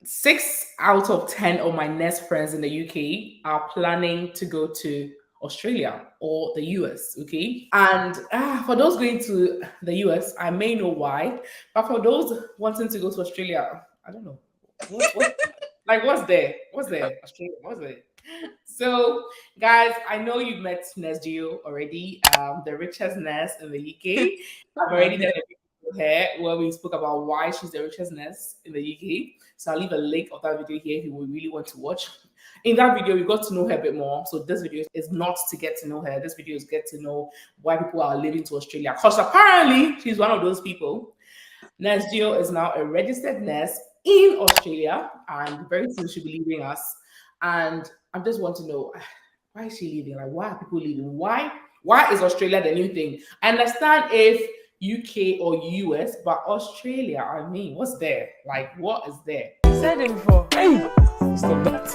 6 out of 10 of my nurse friends in the UK are planning to go to Australia or the US. Okay. And for those going to the US, I may know why, but for those wanting to go to Australia, I don't know. What like what's there? What's there? Australia, what's there? So, guys, I know you've met Nurse Doe already, the richest nurse in the UK. I've already done a video with her where we spoke about why she's the richest nurse in the UK. So I'll leave a link of that video here if you really want to watch. In that video, we got to know her a bit more. So this video is not to get to know her. This video is get to know why people are living to Australia. Because apparently she's one of those people. Nurse Doe is now a registered nurse in Australia, and very soon she'll be leaving us. And I just want to know, why is she leaving? Like, why are people leaving? Why is Australia the new thing? I understand if UK or US, but Australia, I mean, what's there? Like, what is there? Said it before. Hey, stop that.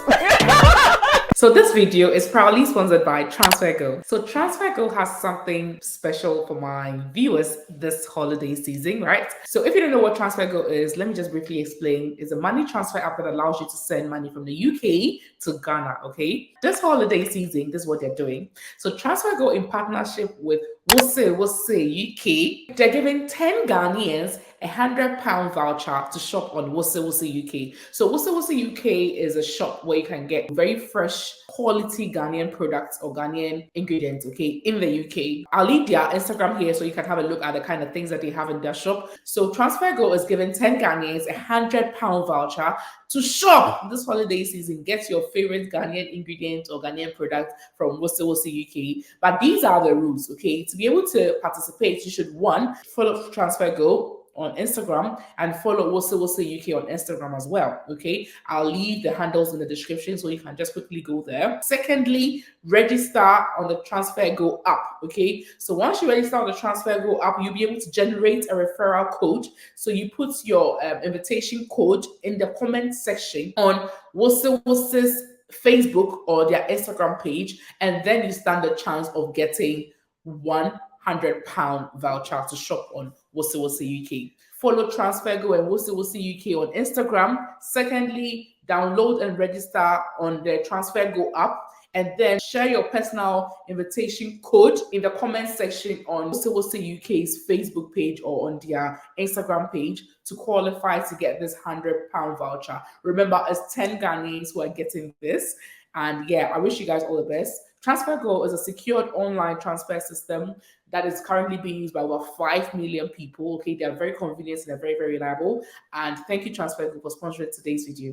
So this video is proudly sponsored by TransferGo. So TransferGo has something special for my viewers this holiday season, right? So if you don't know what TransferGo is, let me just briefly explain. It's a money transfer app that allows you to send money from the UK to Ghana, okay? This holiday season, this is what they're doing. So TransferGo, in partnership with WosiWosiUK, they're giving 10 Ghanaians a £100 voucher to shop on WosiWosiUK. So WosiWosiUK is a shop where you can get very fresh, quality Ghanaian products or Ghanaian ingredients, okay, in the UK. I'll leave their Instagram here so you can have a look at the kind of things that they have in their shop. So TransferGo is giving 10 Ghanaians a £100 voucher to shop this holiday season. Get your favorite Ghanaian ingredient or Ghanaian product from WosiWosiUK. But these are the rules, okay? To be able to participate, you should, one, follow TransferGo on Instagram and follow WosiWosiUK on Instagram as well. Okay, I'll leave the handles in the description so you can just quickly go there. Secondly, register on the TransferGo app. Okay, so once you register on the TransferGo app, you'll be able to generate a referral code. So you put your invitation code in the comment section on WosiWosi's Facebook or their Instagram page, and then you stand a chance of getting £100 voucher to shop on WosiWosiUK. Follow TransferGo and WosiWosiUK on Instagram. Secondly, download and register on the TransferGo app, and then share your personal invitation code in the comment section on WosiWosiUK's Facebook page or on their Instagram page to qualify to get this £100 voucher. Remember, it's 10 Ghanaians who are getting this. And yeah, I wish you guys all the best. TransferGo is a secured online transfer system that is currently being used by over 5 million people. Okay, they are very convenient and they're very, very reliable. And thank you, TransferGo, for sponsoring today's video.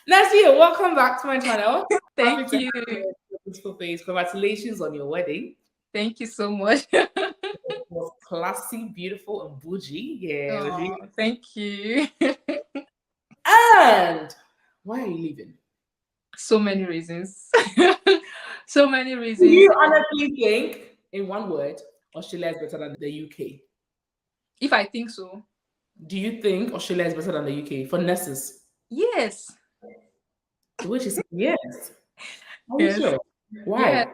Nasia, welcome back to my channel. Thank you. Beautiful face. Congratulations on your wedding. Thank you so much. It was classy, beautiful, and bougie. Yeah. Oh, thank you. And why are you leaving? So many reasons. So many reasons. Do you honestly think, in one word, Australia is better than the UK? If I think so. Do you think Australia is better than the UK for nurses? Yes. Which is yes. Are you sure? Why?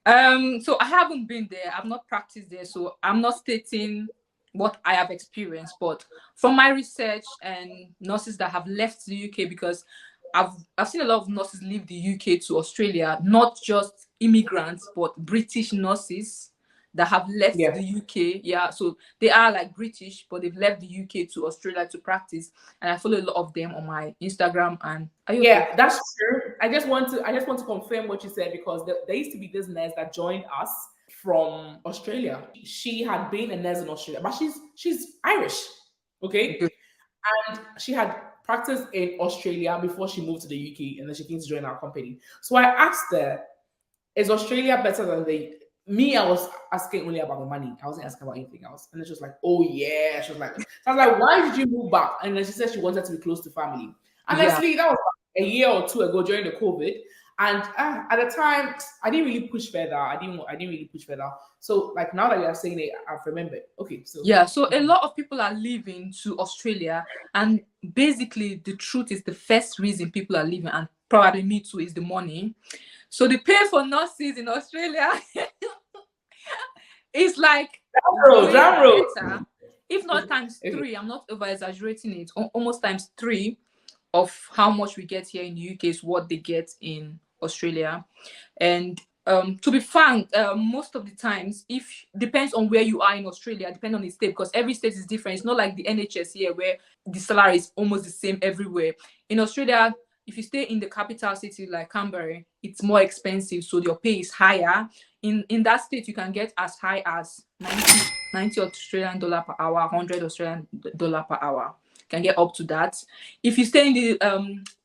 Yeah. So I haven't been there. I've not practiced there. So I'm not stating what I have experienced. But from my research and nurses that have left the UK, because I've seen a lot of nurses leave the UK to Australia, not just immigrants, but British nurses that have left the UK. Yeah, so they are like British, but they've left the UK to Australia to practice. And I follow a lot of them on my Instagram. And that's true. I just want to confirm what you said, because there used to be this nurse that joined us from Australia. She had been a nurse in Australia, but she's Irish. Okay, and she had practiced in Australia before she moved to the UK, and then she came to join our company. So I asked her, is Australia better than me? I was asking only about the money. I wasn't asking about anything else. And then she was like, oh yeah. She was like, so I was like, why did you move back? And then she said she wanted to be close to family. Honestly, that was like a year or two ago during the COVID. And at the time, I didn't really push further. I didn't really push further. So like now that you're saying it, I've remembered. Okay, so yeah, so a lot of people are leaving to Australia, and basically the truth is the first reason people are leaving, and probably me too, is the money. So the pay for nurses in Australia is like if not times Okay. 3, I'm not over exaggerating it, almost times 3 of how much we get here in the UK is what they get in Australia. And to be frank, most of the times, if depends on where you are in Australia, depend on the state, because every state is different. It's not like the NHS here where the salary is almost the same everywhere. In Australia, if you stay in the capital city like Canberra, it's more expensive, so your pay is higher. In that state, you can get as high as 90 Australian dollar per hour, 100 Australian dollar per hour. Can get up to that. If you stay in the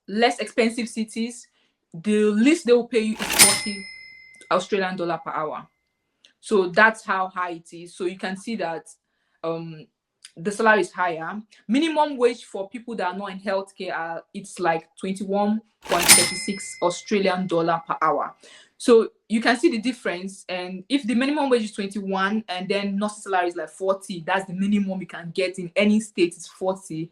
less expensive cities, the least they will pay you is 40 Australian dollar per hour. So that's how high it is. So you can see that the salary is higher. Minimum wage for people that are not in healthcare, it's like 21.36 Australian dollar per hour. So you can see the difference. And if the minimum wage is 21 and then nurse salary is like 40, that's the minimum you can get in any state is 40.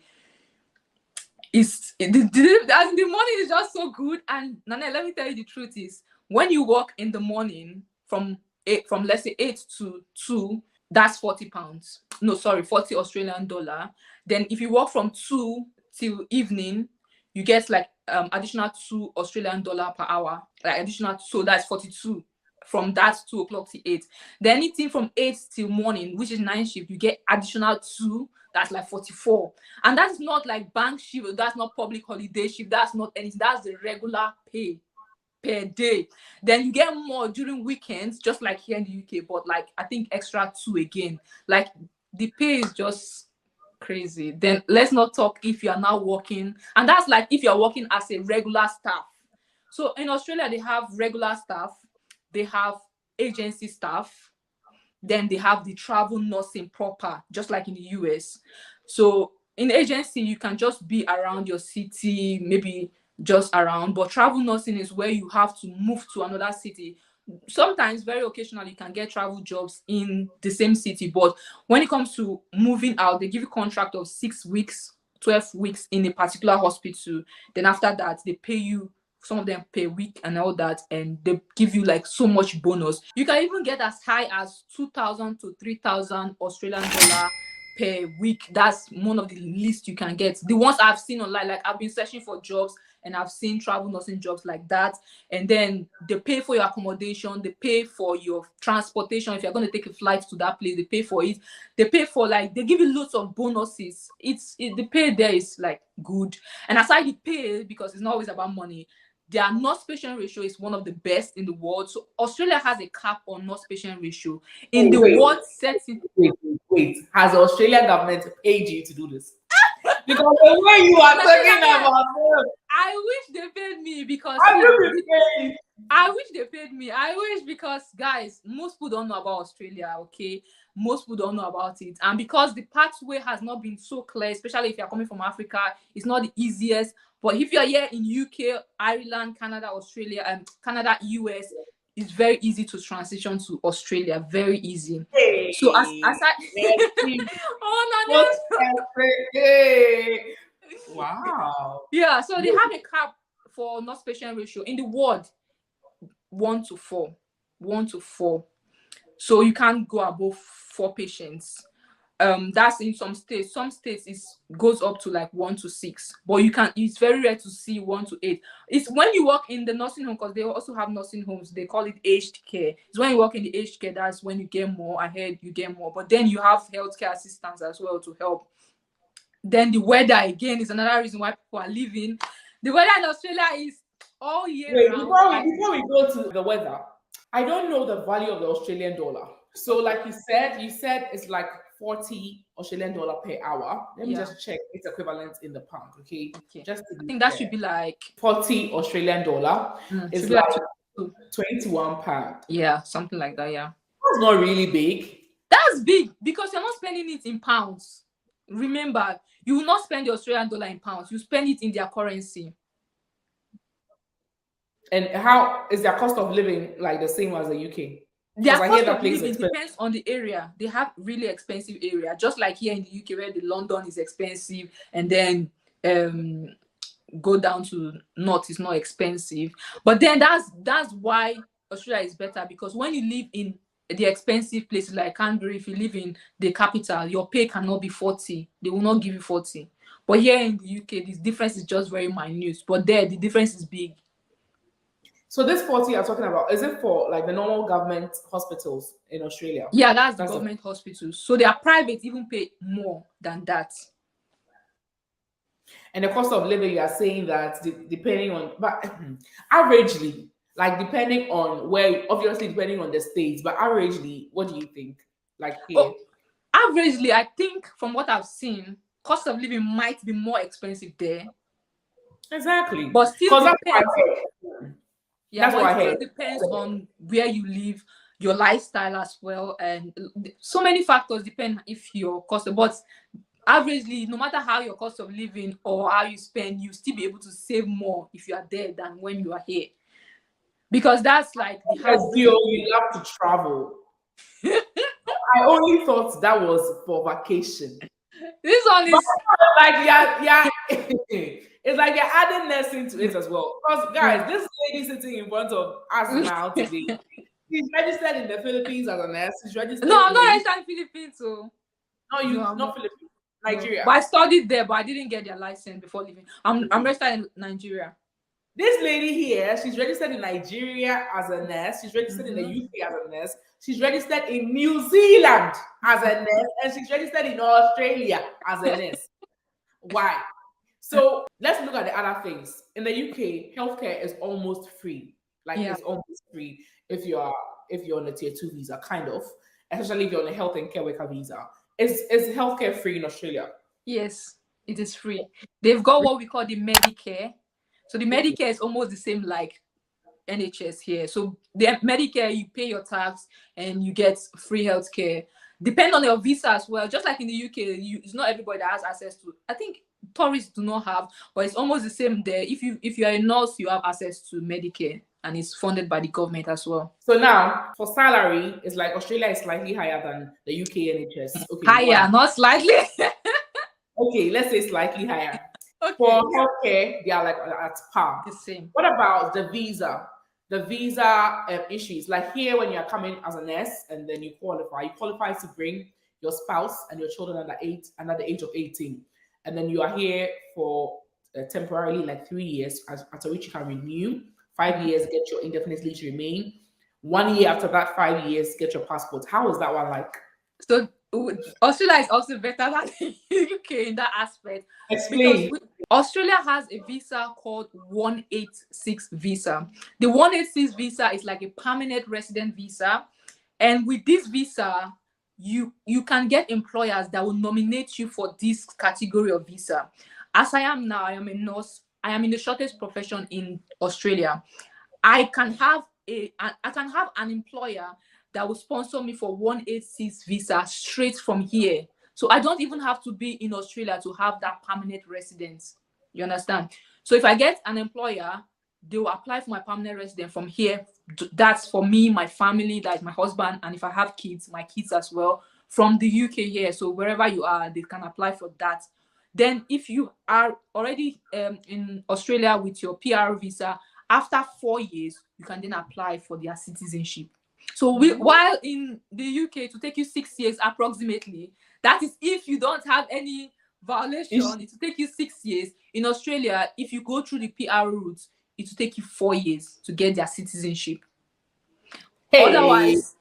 The money is just so good. And Nana, let me tell you the truth is, when you work in the morning from let's say 8 to 2, that's 40 pounds. No, sorry, 40 Australian dollar. Then if you work from 2 till evening, you get like additional 2 Australian dollar per hour, like additional, so that's 42 from that 2 o'clock to 8. Then anything from 8 till morning, which is 9 shift, you get additional 2, that's like 44. And that's not like bank shift, that's not public holiday shift, that's not anything, that's the regular pay per day. Then you get more during weekends, just like here in the UK, but like I think extra 2 again. Like the pay is just crazy. Then let's not talk if you are now working, and that's like if you're working as a regular staff. So in Australia, they have regular staff, they have agency staff, then they have the travel nursing proper, just like in the US. So in agency, you can just be around your city, maybe just around, but travel nursing is where you have to move to another city. Sometimes, very occasionally, you can get travel jobs in the same city, but when it comes to moving out, they give you a contract of 6 weeks, 12 weeks in a particular hospital. Then after that, they pay you, some of them pay week and all that, and they give you like so much bonus. You can even get as high as 2,000 to 3,000 Australian dollar per week. That's one of the least you can get. The ones I've seen online, like I've been searching for jobs and I've seen travel nursing jobs like that. And then they pay for your accommodation, they pay for your transportation. If you're going to take a flight to that place, they pay for it. They pay for, like, they give you lots of bonuses. The pay there is like good. And aside the pay, because it's not always about money, their nurse patient ratio is one of the best in the world. So Australia has a cap on nurse patient ratio in the world setting. Wait. Has the Australian government paid you to do this? Because the way you are talking about them, I wish they paid me, because I wish they paid me. I wish, because guys, most people don't know about Australia, okay? Most people don't know about it. And because the pathway has not been so clear, especially if you're coming from Africa, it's not the easiest. But if you're here in UK, Ireland, Canada, Australia, and Canada, US, it's very easy to transition to Australia. Very easy. hey, So as I oh no. hey. Wow. Yeah, so they have a cap for nurse patient ratio in the world, 1 to 4. 1 to 4. So you can't go above 4 patients. That's in some states. Some states goes up to like 1 to 6, but it's very rare to see 1 to 8. It's when you work in the nursing home, because they also have nursing homes, they call it aged care. It's when you work in the aged care, that's when you get more ahead, you get more. But then you have healthcare assistants as well to help. Then the weather again is another reason why people are leaving. The weather in Australia is all year round. Before we go to the weather, I don't know the value of the Australian dollar. So, like you said it's like 40 Australian dollar per hour. Let me just check its equivalent in the pound, okay? Just to I think that should be like 40 Australian dollar is like 21 pound. Yeah, something like that. Yeah, that's not really big. That's big because you're not spending it in pounds. Remember, you will not spend the Australian dollar in pounds. You spend it in their currency. And how is their cost of living like the same as the UK? Their cost of living depends on the area. They have really expensive area, just like here in the UK where the London is expensive, and then go down to north is not expensive. But then that's why Australia is better, because when you live in the expensive places like Hungary, if you live in the capital, your pay cannot be 40. They will not give you 40. But here in the UK, this difference is just very minute. But there, the difference is big. So this 40 you're talking about, is it for like the normal government hospitals in Australia? Yeah, that's the That's government hospitals. So their private even pay more than that. And the cost of living, you are saying that depending on, but averagely, like depending on where, obviously depending on the states, but averagely, what do you think? Like here? Oh, averagely, I think from what I've seen, cost of living might be more expensive there. Exactly. But still Because that's depends. Yeah, that's but what it I still heard. depends on where you live, your lifestyle as well, and so many factors depend if your cost. But averagely, no matter how your cost of living or how you spend, you still be able to save more if you are there than when you are here, because that's like the Yes, hard thing. you love to travel. I only thought that was for vacation. This one But is like yeah, it's like you're adding nursing to it as well. Because guys, this lady sitting in front of us now today, she's registered in the Philippines as a nurse. She's registered no, I'm in the not UK. registered in Philippines, so No, no, you I'm not not. Philippines, No, Nigeria. but I studied there, but I didn't get their license before leaving. I'm registered in Nigeria. This lady here, she's registered in Nigeria as a nurse. She's registered in the Mhm. UK as a nurse. She's registered in New Zealand as a nurse, and she's registered in Australia as a nurse. Why? So let's look at the other things. In the UK, healthcare is almost free. Like Yeah. it's almost free if you're on a tier 2 visa, kind of. Especially if you're on a health and care worker visa. Is healthcare free in Australia? Yes, it is free. They've got what we call the Medicare. So the Okay. Medicare is almost the same like NHS here. So the Medicare, you pay your tax and you get free healthcare. Depend on your visa as well. Just like in the UK, it's not everybody that has access to. I think tourists do not have, but it's almost the same there. If you are a nurse, you have access to Medicare, and it's funded by the government as well. So now for salary, it's like Australia is slightly higher than the UK NHS. Okay, Higher, one. not slightly. Okay, let's say slightly higher. For Okay, healthcare, they are like at par. the same. What about the visa? The visa issues. Like here, when you're coming as a nurse and then you qualify to bring your spouse and your children under the age of 18. And then you are here for temporarily like 3 years, after which you can renew. 5 years, get your indefinite leave to remain. 1 year after that, 5 years, get your passport. How is that one like? So Australia is also better than the UK in that aspect, because Explain. Australia has a visa called 186 visa. The 186 visa is like a permanent resident visa, and with this visa, you can get employers that will nominate you for this category of visa. As I am now, I am a nurse. I am in the shortest profession in Australia. I can have an employer that will sponsor me for 186 visa straight from here. So I don't even have to be in Australia to have that permanent residence. You understand? So if I get an employer, they will apply for my permanent residence from here. That's for me, my family, that's my husband, and if I have kids, my kids as well, from the UK here. So wherever you are, they can apply for that. Then if you are already in Australia with your PR visa, after 4 years, you can then apply for their citizenship. So while in the UK, to take you 6 years approximately, that is if you don't have any violation, it will take you 6 years. In Australia, if you go through the PR route, it will take you 4 years to get their citizenship. Hey. Otherwise,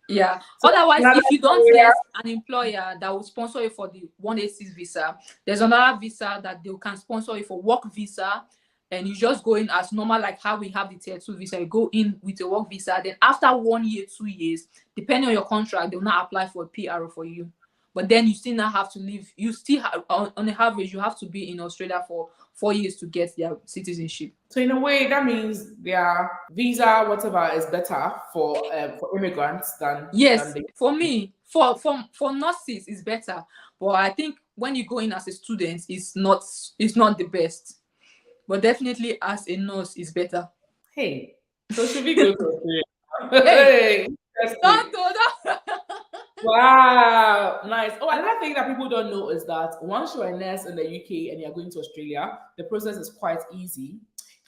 yeah. So Otherwise, another if you don't area, get an employer that will sponsor you for the 186 visa, there's another visa that they can sponsor you for, work visa, and you just go in as normal, like how we have the tier 2 visa. You go in with a work visa, then after 1 year, 2 years, depending on your contract, they'll not apply for a PR for you. But then you still not have to live. You still have, on the average, you have to be in Australia for 4 years to get their citizenship. so in a way, that means their visa, whatever, is better for immigrants than Yes, the. for me, for nurses, it's better. But I think when you go in as a student, it's not the best. But definitely as a nurse, it's better. Hey, so should we go to Australia? Hey, Hey, don't interesting. do that. Wow, nice. Oh, another thing that people don't know is that once you're a nurse in the UK and you're going to Australia, the process is quite easy.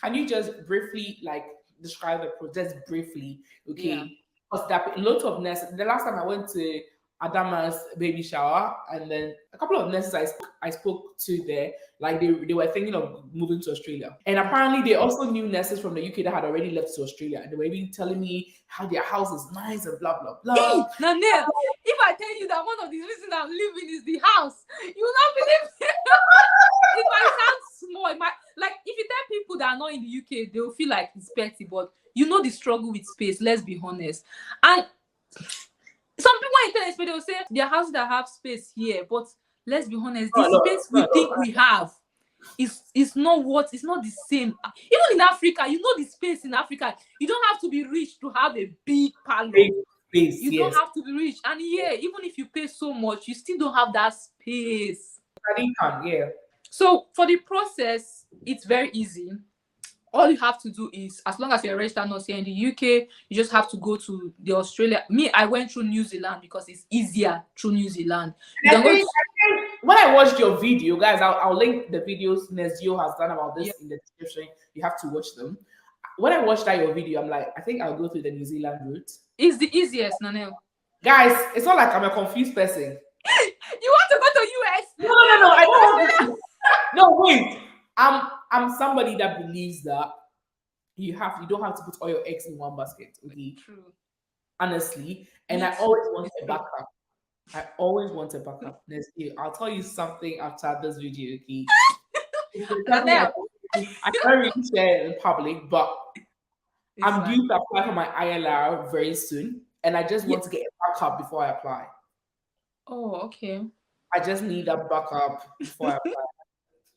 Can you just briefly like describe the process briefly? Yeah. Okay. because there are lots of nurses. The last time I went to Adama's baby shower, and then a couple of nurses I spoke to there, like they were thinking of moving to Australia. And apparently they also knew nurses from the UK that had already left to Australia. And they were even telling me how their house is nice and blah blah blah. Nanel, if I tell you that one of the reasons I'm living is the house, you will not believe it. It might sound small. It might, like, if you tell people that are not in the UK, they will feel like it's petty, but you know the struggle with space, let's be honest. And some people in tennis, they will say there are houses that have space here, but let's be honest, the space we think we have is not the same. Even in Africa, you know the space in Africa. You don't have to be rich to have a big parlor. Big space, You don't have to be rich. And yeah, even if you pay so much, you still don't have that space. Yeah. So for the process, it's very easy. All you have to do is, as long as you're a registered nurse here in the UK, you just have to go to the Australia. Me, I went through New Zealand because it's easier through New Zealand. I think when I watched your video, guys, I'll link the videos Nurse Doe has done about this in the description. You have to watch them. When I watched your video, I'm like, I think I'll go through the New Zealand route. It's the easiest, Nanel. Guys, it's not like I'm a confused person. You want to go to US? No, I don't want to. No, wait. I'm somebody that believes that you don't have to put all your eggs in one basket. Okay. True. Honestly. And I always want a backup. I always want a backup. Next year, I'll tell you something after this video, okay? I can't really share it in public, but I'm due to apply for my ILR very soon. And I just want to get a backup before I apply. Oh, okay. I just need a backup before I apply.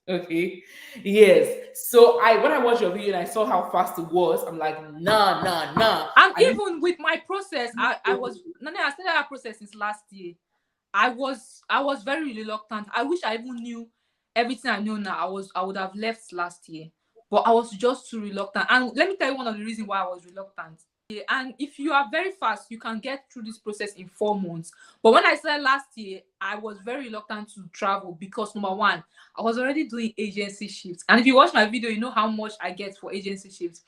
Okay. Yes. So when I watched your video and I saw how fast it was, I'm like, nah. And even with my process, I started that process since last year. I was very reluctant. I wish I even knew everything I know now. I would have left last year, but I was just too reluctant. And let me tell you one of the reasons why I was reluctant. And if you are very fast, you can get through this process in 4 months. But when I started last year, I was very reluctant to travel because, number one, I was already doing agency shifts. And if you watch my video, you know how much I get for agency shifts.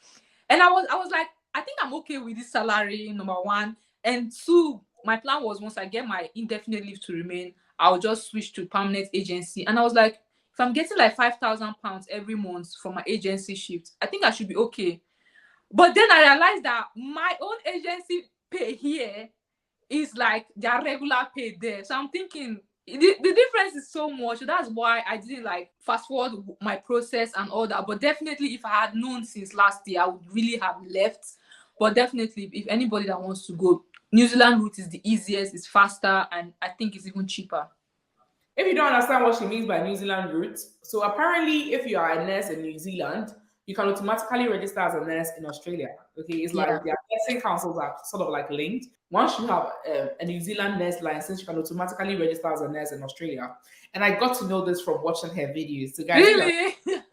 And I was like, I think I'm okay with this salary, number one. And two, my plan was once I get my indefinite leave to remain, I'll just switch to permanent agency. And I was like, if I'm getting like £5,000 every month for my agency shift, I think I should be okay. But then I realized that my own agency pay here is like their regular pay there. So I'm thinking the difference is so much. That's why I didn't like fast forward my process and all that. But definitely, if I had known since last year, I would really have left. But definitely, if anybody that wants to go, New Zealand route is the easiest, it's faster, and I think it's even cheaper. If you don't understand what she means by New Zealand route, so apparently if you are a nurse in New Zealand, you can automatically register as a nurse in Australia. Okay, it's like their nursing councils are sort of like linked. Once you have a New Zealand nurse license, you can automatically register as a nurse in Australia. And I got to know this from watching her videos. So guys, really? Yes.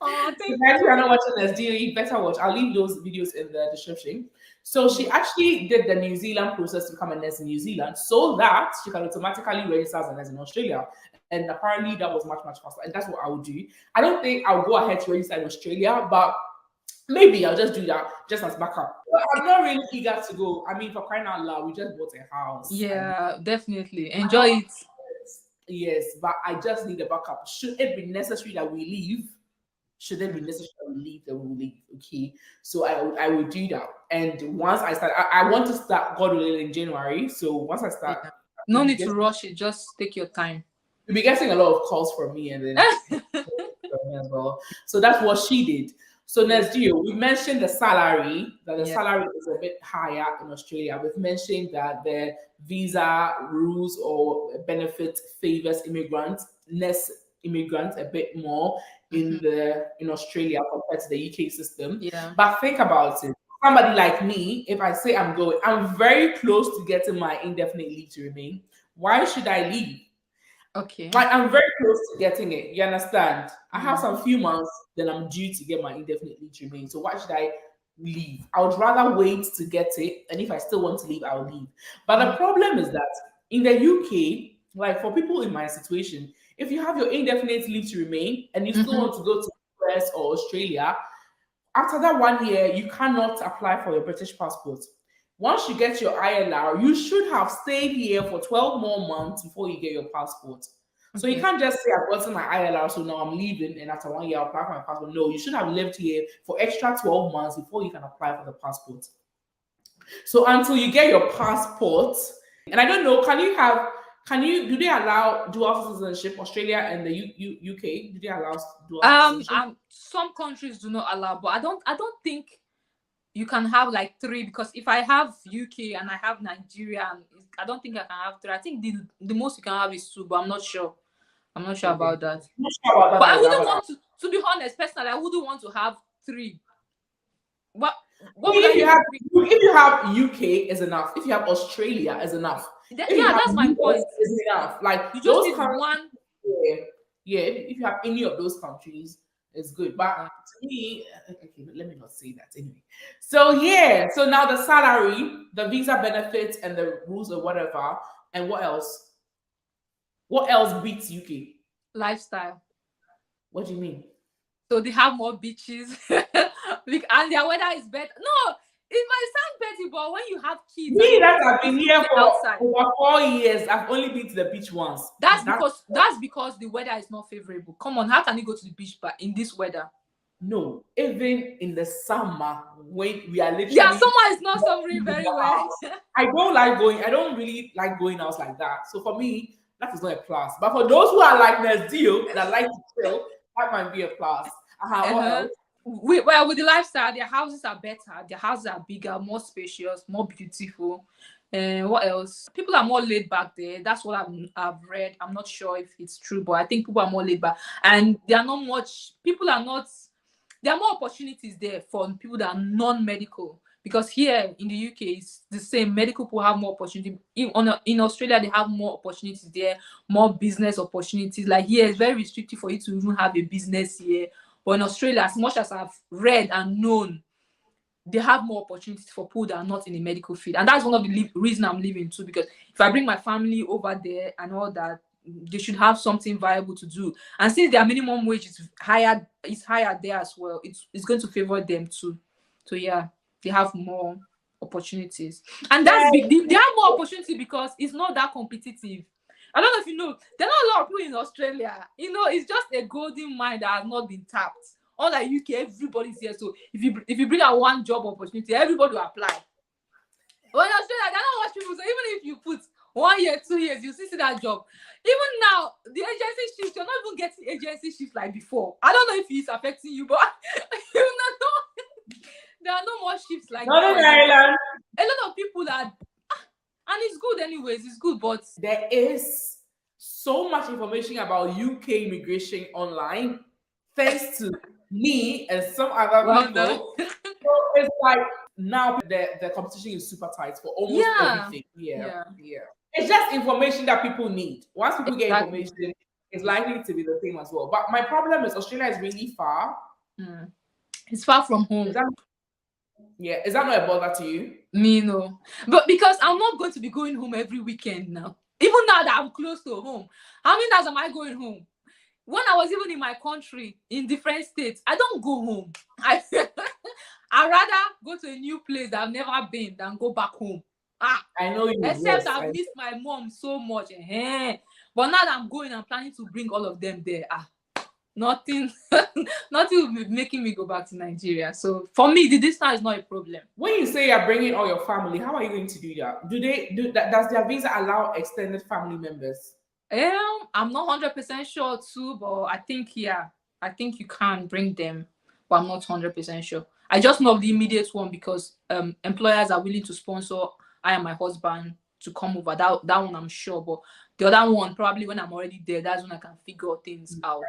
Oh, thank you. Guys who are not watching Nurse Doe, you better watch. I'll leave those videos in the description. So she actually did the New Zealand process to become a nurse in New Zealand so that she can automatically register as a nurse in Australia. And apparently that was much, much faster. And that's what I would do. I don't think I'll go ahead to register in Australia, but maybe I'll just do that just as backup. But I'm not really eager to go. I mean, for crying out loud, we just bought a house. Yeah, definitely. Enjoy it. Yes, but I just need a backup. Should it be necessary that we leave? Should it be necessary that we leave, then we will leave. Okay. So I will do that. And once I start, I want to start God willing in January. So once I start, no need to rush it, just take your time. You'll be getting a lot of calls from me and then as well. So that's what she did. So Nurse Doe, we mentioned the salary, that the salary is a bit higher in Australia. We've mentioned that the visa rules or benefit favors immigrants, nurse immigrants a bit more in Australia compared to the UK system. Yeah. But think about it. Somebody like me, if I say I'm going, I'm very close to getting my indefinite leave to remain. Why should I leave? Okay. Like I'm very close to getting it. You understand? I have some few months, then I'm due to get my indefinite leave to remain. So why should I leave? I would rather wait to get it. And if I still want to leave, I'll leave. But the problem is that in the UK, like for people in my situation, if you have your indefinite leave to remain and you still want to go to the US or Australia, after that 1 year, you cannot apply for your British passport. Once you get your ILR, you should have stayed here for 12 more months before you get your passport. So you can't just say I've gotten my ILR, so now I'm leaving, and after 1 year I'll apply for my passport. No, you should have lived here for extra 12 months before you can apply for the passport. So until you get your passport, and I don't know, do they allow dual citizenship? Australia and the UK, do they allow dual citizenship? Some countries do not allow, but I don't think you can have like 3, because if I have UK and I have Nigeria, I don't think I can have 3. I think the most you can have is 2, but I'm not sure. I'm not sure about that. I'm not sure about that. But I wouldn't want to be honest, personally, I wouldn't want to have 3. What if you have UK is enough. If you have Australia is enough. That's my point. Is enough. Like you just need one. Yeah. If you have any of those countries, it's good. But to me, okay, let me not say that anyway. So yeah. So now the salary, the visa benefits, and the rules or whatever, and what else? What else beats UK? Lifestyle. What do you mean? So they have more beaches, and their weather is better. No, it might sound petty, but when you have kids, me that I've been here for over 4 years, I've only been to the beach once. That's because the weather is not favorable. Come on, how can you go to the beach but in this weather? No, even in the summer when we are literally summer is not summary very well. I don't really like going out like that. So for me, that is not a plus. But for those who are like Nurse Doe that like to chill, that might be a plus. What else? With the lifestyle, their houses are better. Their houses are bigger, more spacious, more beautiful. And what else? People are more laid back there. That's what I've read. I'm not sure if it's true, but I think people are more laid back. And there are not much. There are more opportunities there for people that are non-medical. Because here in the UK, it's the same. Medical people have more opportunity. In Australia, they have more opportunities there, more business opportunities. Like here, it's very restrictive for you to even have a business here. But in Australia, as much as I've read and known, they have more opportunities for people that are not in the medical field. And that's one of the reasons I'm leaving too. Because if I bring my family over there and all that, they should have something viable to do. And since their minimum wage is higher there as well, it's going to favor them too. So yeah, they have more opportunities. And that's big. They have more opportunity because it's not that competitive. I don't know if you know, there are not a lot of people in Australia. It's just a golden mine that has not been tapped. Unlike UK, everybody's here. So if you bring out one job opportunity, everybody will apply. But in Australia, there are not much people. So even if you put 1 year, 2 years, you see that job. Even now, the agency shift, you're not even getting agency shift like before. I don't know if it's affecting you, but there are no more shifts like Northern Ireland. A lot of people are, and it's good anyways. It's good, but there is so much information about UK immigration online, thanks to me and some other people. So it's like now the competition is super tight for almost everything. Yeah. It's just information that people need. Once people get information, it's likely to be the same as well. But my problem is Australia is really far. It's far from home. Is that not a bother to you? Me, no. But because I'm not going to be going home every weekend now. Even now that I'm close to home. How many times am I going home? When I was even in my country, in different states, I don't go home. I'd rather go to a new place that I've never been than go back home. I know you. Except I've missed my mom so much. But now that I'm going, I'm planning to bring all of them there. Nothing will be making me go back to Nigeria. So for me, the distance is not a problem. When you say you're bringing all your family, how are you going to do that? Does their visa allow extended family members? I'm not 100% sure too, but I think you can bring them, but I'm not 100% sure. I just know of the immediate one because employers are willing to sponsor I and my husband to come over. That one I'm sure, but the other one probably when I'm already there, that's when I can figure things out.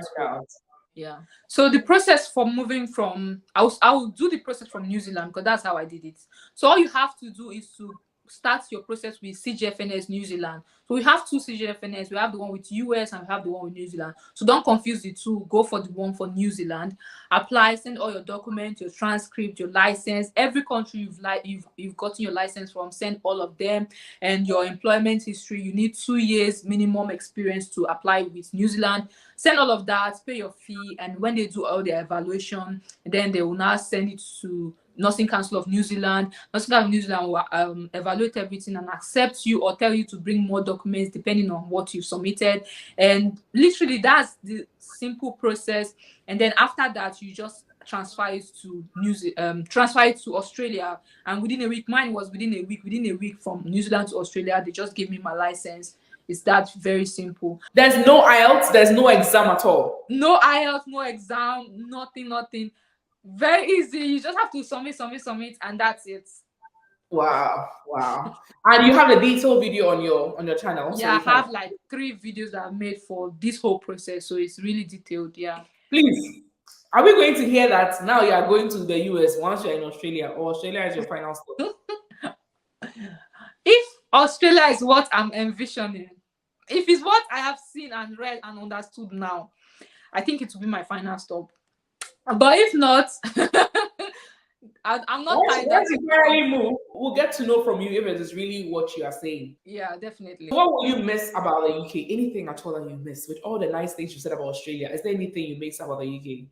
Yeah. So the process for moving from I will do the process from New Zealand because that's how I did it. So all you have to do is to start your process with CGFNS New Zealand. So we have 2 CGFNS. We have the one with US and we have the one with New Zealand. So don't confuse the two. Go for the one for New Zealand. Apply, send all your documents, your transcript, your license. Every country you've gotten your license from, send all of them. And your employment history. You need 2 years minimum experience to apply with New Zealand. Send all of that, pay your fee, and when they do all their evaluation, then they will now send it to Nursing Council of New Zealand. Nursing Council of New Zealand will evaluate everything and accept you or tell you to bring more documents depending on what you submitted. And literally, that's the simple process. And then after that, you just transfer it to Australia. And within a week, mine was within a week from New Zealand to Australia, they just gave me my license. It's that very simple. There's no IELTS, there's no exam at all. No IELTS, no exam, nothing. Very easy. You just have to submit, and that's it. Wow. And you have a detailed video on your channel. Yeah, I have like 3 videos that I've made for this whole process, so it's really detailed. Yeah. Please, are we going to hear that now you are going to the US once you're in Australia, or Australia is your final stop? If Australia is what I'm envisioning, if it's what I have seen and read and understood now, I think it will be my final stop. But if not, I'm not tied. Once you finally move, we'll get to know from you if it is really what you are saying. Yeah, definitely. What will you miss about the UK? Anything at all that you miss? With all the nice things you said about Australia, is there anything you miss about the UK?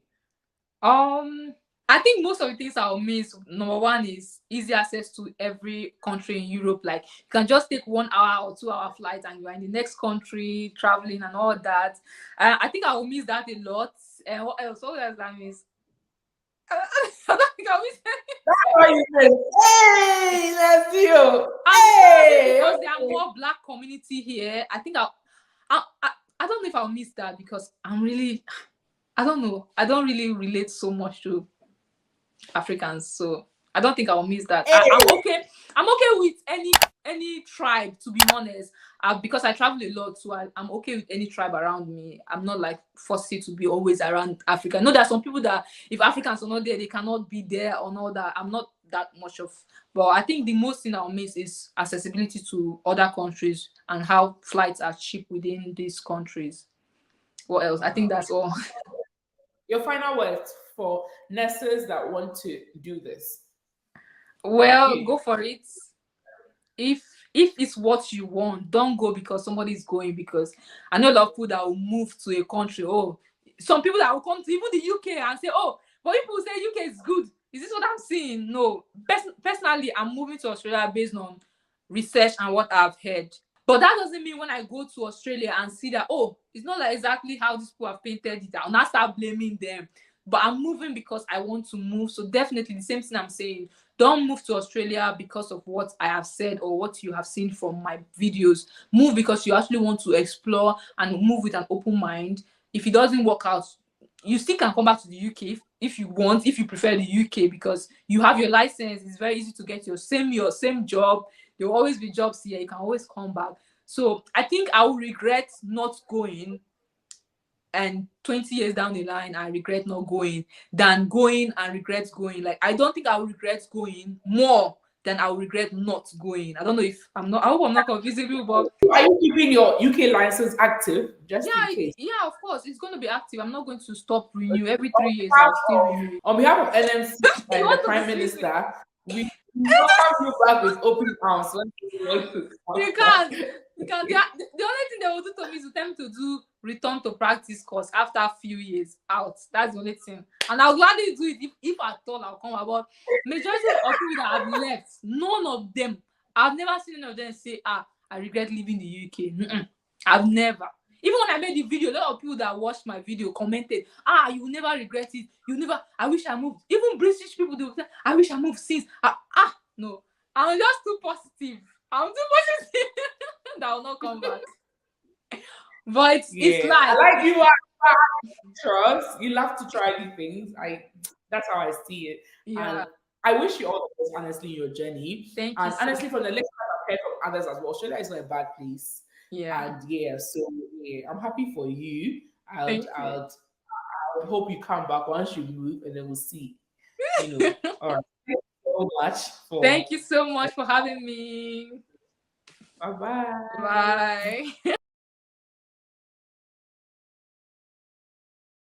I think most of the things I'll miss, number one, is easy access to every country in Europe. Like, you can just take 1 hour or 2 hour flight and you're in the next country, traveling and all that. I think I will miss that a lot. And what else? What else I miss? I don't think I'll miss anything. That's why you said, hey, let's do. Hey, because there are more Black community here. I think I don't know if I'll miss that because I don't know. I don't really relate so much to Africans, so I don't think I'll miss that. Hey. I'm okay with any tribe, to be honest. Because I travel a lot, so I'm okay with any tribe around me. I'm not like forced to be always around Africa. I know there are some people that if Africans are not there, they cannot be there or not. That I'm not that much of. But I think the most thing I'll miss is accessibility to other countries and how flights are cheap within these countries. What else? I think that's all. Your final words for nurses that want to do this? Well, go for it. If it's what you want, don't go because somebody is going. Because I know a lot of people that will move to a country. Oh, some people that will come to even the UK and say, oh, but people say UK is good. Is this what I'm seeing? No. Personally, I'm moving to Australia based on research and what I've heard. But that doesn't mean when I go to Australia and see that, oh, it's not like exactly how these people have painted it, I'll not start blaming them. But I'm moving because I want to move. So definitely the same thing I'm saying. Don't move to Australia because of what I have said or what you have seen from my videos. Move because you actually want to explore and move with an open mind. If it doesn't work out, you still can come back to the UK if you want, if you prefer the UK, because you have your license. It's very easy to get your same job. There will always be jobs here. You can always come back. So I think I will regret not going, and 20 years down the line, I regret not going than going and regret going. Like, I don't think I will regret going more than I will regret not going. I don't know if I hope I'm not confusing you, but are you keeping your UK license active just in case? Yeah, of course, it's going to be active. I'm not going to stop renew every 3 years. I'll still renew. On behalf of NMC and the Prime Minister, we welcome you back with open arms. You can't. The only thing they will do to me is to tell me to do return to practice course after a few years out. That's the only thing. And I'll gladly do it if at all I'll come about. Majority of people that have left, none of them, I've never seen any of them say, I regret leaving the UK. I've never. Even when I made the video, a lot of people that watched my video commented, you will never regret it. I wish I moved. Even British people, they will say, I wish I moved since. No. I'm just too positive. I'm too positive that will not come back. But it's like you are trust. You love to try new things. That's how I see it. Yeah. And I wish you all the best, honestly, in your journey. Thank you. Honestly, from the lectures I've heard from others as well, Australia is not a bad place. Yeah. And so I'm happy for you. I hope you come back once you move, and then we'll see. All right. Thank you so much for having me. Bye-bye. Bye.